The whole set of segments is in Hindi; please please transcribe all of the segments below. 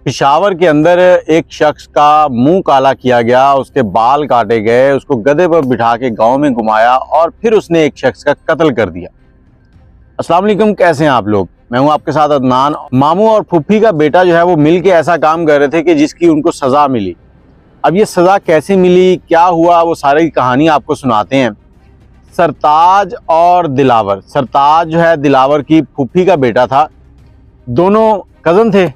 पिशावर के अंदर एक शख्स का मुंह काला किया गया, उसके बाल काटे गए, उसको गधे पर बिठा के गांव में घुमाया और फिर उसने एक शख्स का कत्ल कर दिया। अस्सलाम वालेकुम, कैसे हैं आप लोग? मैं हूं आपके साथ अदनान। मामू और फुफ्फी का बेटा जो है वो मिल के ऐसा काम कर रहे थे कि जिसकी उनको सज़ा मिली। अब ये सज़ा कैसे मिली, क्या हुआ, वो सारी कहानी आपको सुनाते हैं। सरताज और दिलावर, सरताज जो है दिलावर की फुफ्फी का बेटा था, दोनों कज़न थे।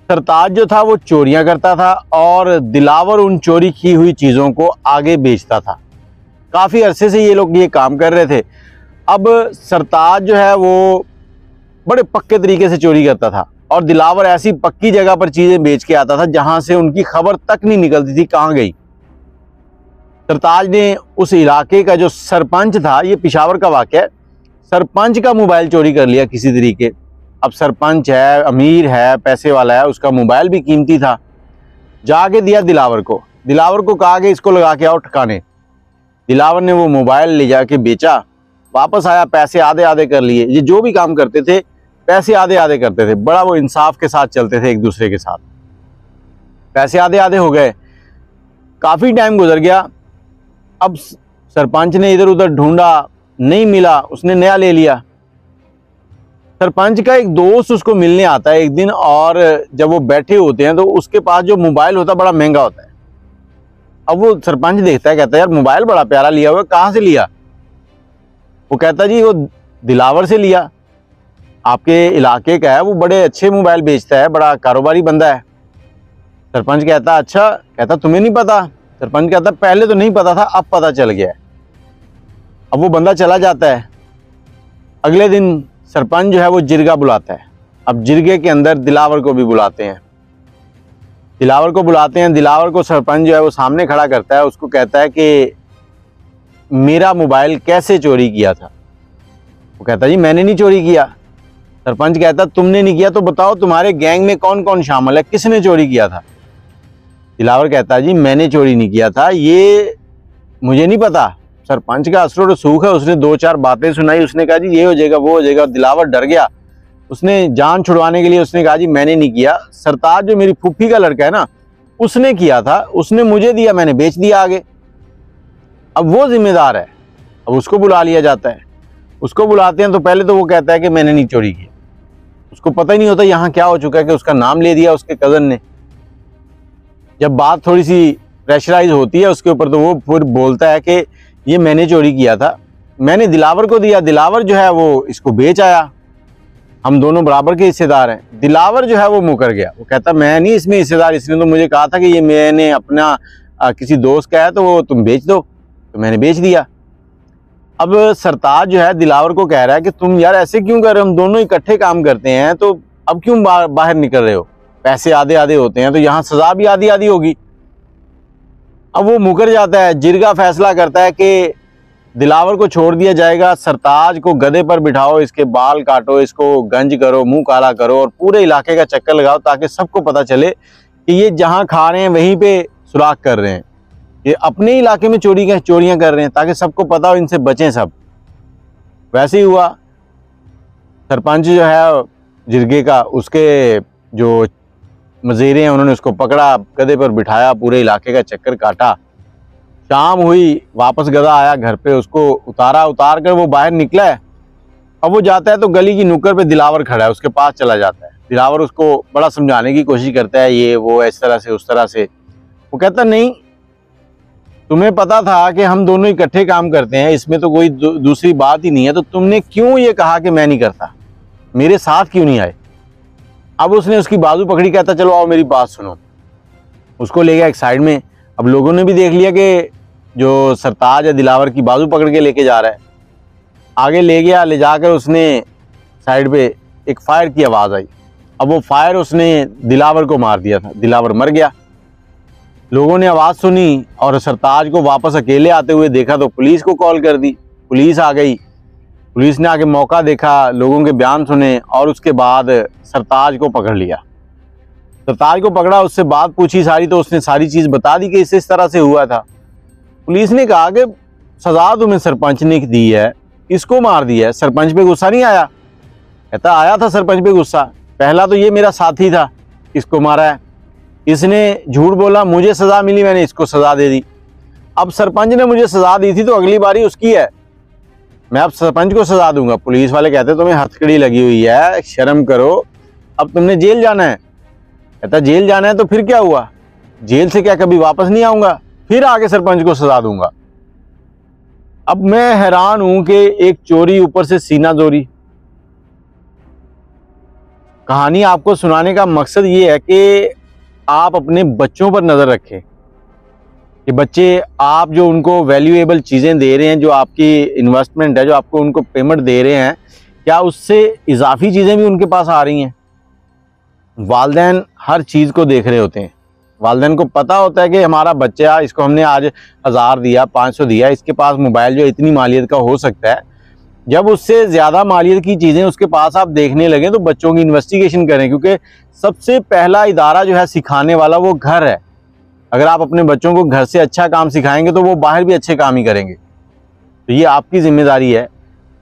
सरताज जो था वो चोरियां करता था और दिलावर उन चोरी की हुई चीज़ों को आगे बेचता था। काफ़ी अरसे से ये लोग ये काम कर रहे थे। अब सरताज जो है वो बड़े पक्के तरीके से चोरी करता था और दिलावर ऐसी पक्की जगह पर चीज़ें बेच के आता था जहां से उनकी खबर तक नहीं निकलती थी कहाँ गई। सरताज ने उस इलाके का जो सरपंच था, ये पिशावर का वाक़या है, सरपंच का मोबाइल चोरी कर लिया किसी तरीके। अब सरपंच है, अमीर है, पैसे वाला है, उसका मोबाइल भी कीमती था। जाके दिया दिलावर को। दिलावर को कहा कि इसको लगा के आओ ठिकाने। दिलावर ने वो मोबाइल ले जाके बेचा, वापस आया, पैसे आधे आधे कर लिए। ये जो भी काम करते थे पैसे आधे आधे करते थे, बड़ा वो इंसाफ के साथ चलते थे एक दूसरे के साथ। पैसे आधे आधे हो गए, काफ़ी टाइम गुजर गया। अब सरपंच ने इधर उधर ढूंढा, नहीं मिला, उसने नया ले लिया। सरपंच का एक दोस्त उसको मिलने आता है एक दिन, और जब वो बैठे होते हैं तो उसके पास जो मोबाइल होता है बड़ा महंगा होता है। अब वो सरपंच देखता है, कहता है यार मोबाइल बड़ा प्यारा लिया हुआ है, कहाँ से लिया? वो कहता जी वो दिलावर से लिया, आपके इलाके का है, वो बड़े अच्छे मोबाइल बेचता है, बड़ा कारोबारी बंदा है। सरपंच कहता अच्छा, कहता तुम्हें नहीं पता? सरपंच कहता पहले तो नहीं पता था, अब पता चल गया है। अब वो बंदा चला जाता है। अगले दिन सरपंच जो है वो जिरगा बुलाता है। अब जिरगे के अंदर दिलावर को भी बुलाते हैं। दिलावर को बुलाते हैं, दिलावर को सरपंच जो है वो सामने खड़ा करता है, उसको कहता है कि मेरा मोबाइल कैसे चोरी किया था? वो कहता जी मैंने नहीं चोरी किया। सरपंच कहता तुमने नहीं किया तो बताओ तुम्हारे गैंग में कौन कौन शामिल है, किसने चोरी किया था? दिलावर कहता जी मैंने चोरी नहीं किया था, ये मुझे नहीं पता। सरपंच का असर रसूख है, उसने दो चार बातें सुनाई, उसने कहा जी ये हो जाएगा वो हो जाएगा। दिलावर डर गया, उसने जान छुड़वाने के लिए उसने कहा जी मैंने नहीं किया, सरताज जो मेरी फुफ्फी का लड़का है ना उसने किया था, उसने मुझे दिया, मैंने बेच दिया आगे। अब वो जिम्मेदार है। अब उसको बुला लिया जाता है। उसको बुलाते हैं तो पहले तो वो कहता है कि मैंने नहीं चोरी की। उसको पता ही नहीं होता यहाँ क्या हो चुका है कि उसका नाम ले दिया उसके कज़न ने। जब बात थोड़ी सी प्रेशराइज होती है उसके ऊपर तो वो फिर बोलता है कि ये मैंने चोरी किया था, मैंने दिलावर को दिया, दिलावर जो है वो इसको बेच आया, हम दोनों बराबर के हिस्सेदार हैं। दिलावर जो है वो मुकर गया, वो कहता मैं नहीं इसमें हिस्सेदार, इसने तो मुझे कहा था कि ये मैंने अपना किसी दोस्त का है तो वो तुम बेच दो, तो मैंने बेच दिया। अब सरताज जो है दिलावर को कह रहा है कि तुम यार ऐसे क्यों कर रहे हो, हम दोनों इकट्ठे काम करते हैं, तो अब क्यों बाहर निकल रहे हो? पैसे आधे आधे होते हैं तो यहाँ सजा भी आधी आधी होगी। अब वो मुकर जाता है। जिरगा फैसला करता है कि दिलावर को छोड़ दिया जाएगा, सरताज को गधे पर बिठाओ, इसके बाल काटो, इसको गंज करो, मुंह काला करो और पूरे इलाके का चक्कर लगाओ ताकि सबको पता चले कि ये जहां खा रहे हैं वहीं पे सुराख कर रहे हैं, ये अपने इलाके में चोरियां कर रहे हैं, ताकि सबको पता हो, इनसे बचें सब। वैसे ही हुआ। सरपंच जो है जिरगे का, उसके जो मज़ीरे हैं उन्होंने उसको पकड़ा, गधे पर बिठाया, पूरे इलाके का चक्कर काटा। शाम हुई, वापस गधा आया घर पे, उसको उतारा, उतार कर वो बाहर निकला है। अब वो जाता है तो गली की नुक्कड़ पे दिलावर खड़ा है, उसके पास चला जाता है। दिलावर उसको बड़ा समझाने की कोशिश करता है, ये वो इस तरह से उस तरह से। वो कहता नहीं, तुम्हें पता था कि हम दोनों इकट्ठे काम करते हैं, इसमें तो कोई दूसरी बात ही नहीं है, तो तुमने क्यों ये कहा कि मैं नहीं करता, मेरे साथ क्यों नहीं आए? अब उसने उसकी बाजू पकड़ी, कहता चलो आओ मेरी बात सुनो। उसको ले गया एक साइड में। अब लोगों ने भी देख लिया कि जो सरताज है दिलावर की बाजू पकड़ के लेके जा रहा है। आगे ले गया, ले जाकर उसने साइड पे एक फायर की आवाज़ आई। अब वो फायर उसने दिलावर को मार दिया था, दिलावर मर गया। लोगों ने आवाज़ सुनी और सरताज को वापस अकेले आते हुए देखा तो पुलिस को कॉल कर दी। पुलिस आ गई, पुलिस ने आके मौका देखा, लोगों के बयान सुने और उसके बाद सरताज को पकड़ लिया। सरताज को पकड़ा, उससे बात पूछी सारी, तो उसने सारी चीज़ बता दी कि इस तरह से हुआ था। पुलिस ने कहा कि सज़ा तुम्हें सरपंच ने दी है, इसको मार दिया है, सरपंच पे गुस्सा नहीं आया? कहता आया था सरपंच पे गुस्सा, पहला तो ये मेरा साथी था, इसको मारा है, इसने झूठ बोला, मुझे सज़ा मिली, मैंने इसको सज़ा दे दी। अब सरपंच ने मुझे सज़ा दी थी तो अगली बारी उसकी है, मैं अब सरपंच को सज़ा दूंगा। पुलिस वाले कहते तुम्हें हथकड़ी लगी हुई है, शर्म करो, अब तुमने जेल जाना है। कहता जेल जाना है तो फिर क्या हुआ, जेल से क्या कभी वापस नहीं आऊंगा, फिर आगे सरपंच को सज़ा दूंगा। अब मैं हैरान हूं कि एक चोरी ऊपर से सीना जोरी। कहानी आपको सुनाने का मकसद ये है कि आप अपने बच्चों पर नज़र रखें कि बच्चे, आप जो उनको वैल्यूएबल चीज़ें दे रहे हैं, जो आपकी इन्वेस्टमेंट है, जो आपको उनको पेमेंट दे रहे हैं, क्या उससे इजाफी चीज़ें भी उनके पास आ रही हैं। वालिदैन हर चीज़ को देख रहे होते हैं। वालिदैन को पता होता है कि हमारा बच्चा, इसको हमने आज 1000 दिया, 500 दिया, इसके पास मोबाइल जो इतनी मालियत का हो सकता है। जब उससे ज़्यादा मालियत की चीज़ें उसके पास आप देखने लगें तो बच्चों की इन्वेस्टिगेशन करें, क्योंकि सबसे पहला इदारा जो है सिखाने वाला वो घर है। अगर आप अपने बच्चों को घर से अच्छा काम सिखाएंगे तो वो बाहर भी अच्छे काम ही करेंगे। तो ये आपकी जिम्मेदारी है।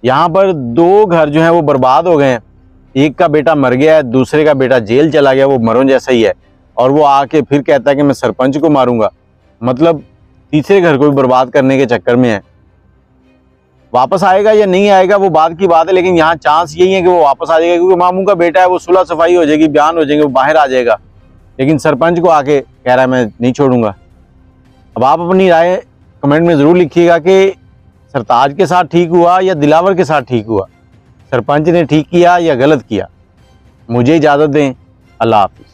यहाँ पर 2 घर जो हैं वो बर्बाद हो गए हैं। एक का बेटा मर गया है, दूसरे का बेटा जेल चला गया, वो मरों जैसा ही है, और वो आके फिर कहता है कि मैं सरपंच को मारूंगा। मतलब तीसरे घर को भी बर्बाद करने के चक्कर में है। वापस आएगा या नहीं आएगा वो बात की बात है, लेकिन यहाँ चांस यही है कि वो वापस आ जाएगा, क्योंकि मामू का बेटा है, वो सुलह सफाई हो जाएगी, बयान हो जाएंगे, वो बाहर आ जाएगा। लेकिन सरपंच को आके कह रहा है मैं नहीं छोड़ूंगा। अब आप अपनी राय कमेंट में ज़रूर लिखिएगा कि सरताज के साथ ठीक हुआ या दिलावर के साथ ठीक हुआ, सरपंच ने ठीक किया या गलत किया। मुझे इजाज़त दें, अल्लाह हाफिज़।